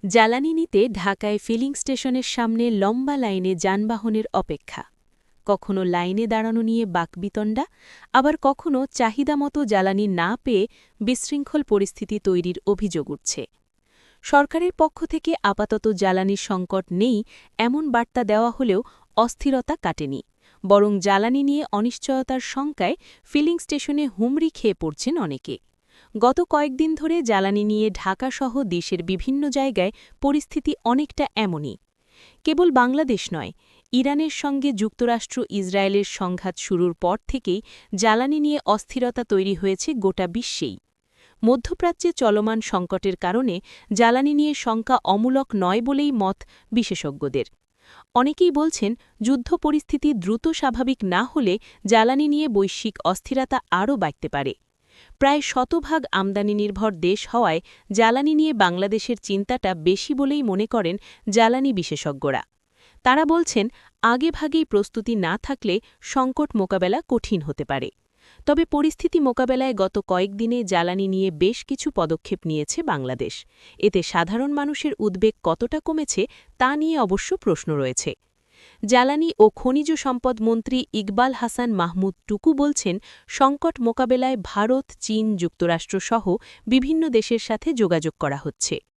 জ্বালানি নিতে ঢাকায় ফিলিং স্টেশনের সামনে লম্বা লাইনে যানবাহনের অপেক্ষা। কখনো লাইনে দাঁড়ানো নিয়ে বাকবিতণ্ডা, আবার কখনো চাহিদামতো জ্বালানি না পেয়ে বিশৃঙ্খল পরিস্থিতি তৈরির অভিযোগ উঠছে। সরকারের পক্ষ থেকে আপাতত জ্বালানির সংকট নেই এমন বার্তা দেওয়া হলেও অস্থিরতা কাটেনি, বরং জ্বালানি নিয়ে অনিশ্চয়তার শঙ্কায় ফিলিং স্টেশনে হুমড়ি খেয়ে পড়ছেন অনেকে। গত কয়েকদিন ধরে জ্বালানি নিয়ে ঢাকাসহ দেশের বিভিন্ন জায়গায় পরিস্থিতি অনেকটা এমনই। কেবল বাংলাদেশ নয়, ইরানের সঙ্গে যুক্তরাষ্ট্র ইসরায়েলের সংঘাত শুরুর পর থেকেই জ্বালানি নিয়ে অস্থিরতা তৈরি হয়েছে গোটা বিশ্বেই। মধ্যপ্রাচ্যে চলমান সংকটের কারণে জ্বালানি নিয়ে শঙ্কা অমূলক নয় বলেই মত বিশেষজ্ঞদের। অনেকেই বলছেন, যুদ্ধ পরিস্থিতি দ্রুত স্বাভাবিক না হলে জ্বালানি নিয়ে বৈশ্বিক অস্থিরতা আরও বাড়তে পারে। প্রায় শতভাগ আমদানি নির্ভর দেশ হওয়ায় জ্বালানি নিয়ে বাংলাদেশের চিন্তাটা বেশি বলেই মনে করেন জ্বালানি বিশেষজ্ঞরা। তারা বলছেন, আগেভাগেই প্রস্তুতি না থাকলে সংকট মোকাবেলা কঠিন হতে পারে। তবে পরিস্থিতি মোকাবেলায় গত কয়েকদিনে জ্বালানি নিয়ে বেশ কিছু পদক্ষেপ নিয়েছে বাংলাদেশ। এতে সাধারণ মানুষের উদ্বেগ কতটা কমেছে তা নিয়ে অবশ্য প্রশ্ন রয়েছে। জ্বালানি ও খনিজ সম্পদ মন্ত্রী ইকবাল হাসান মাহমুদ টুকু বলছেন, সংকট মোকাবেলায় ভারত, চীন, যুক্তরাষ্ট্রসহ বিভিন্ন দেশের সাথে যোগাযোগ করা হচ্ছে।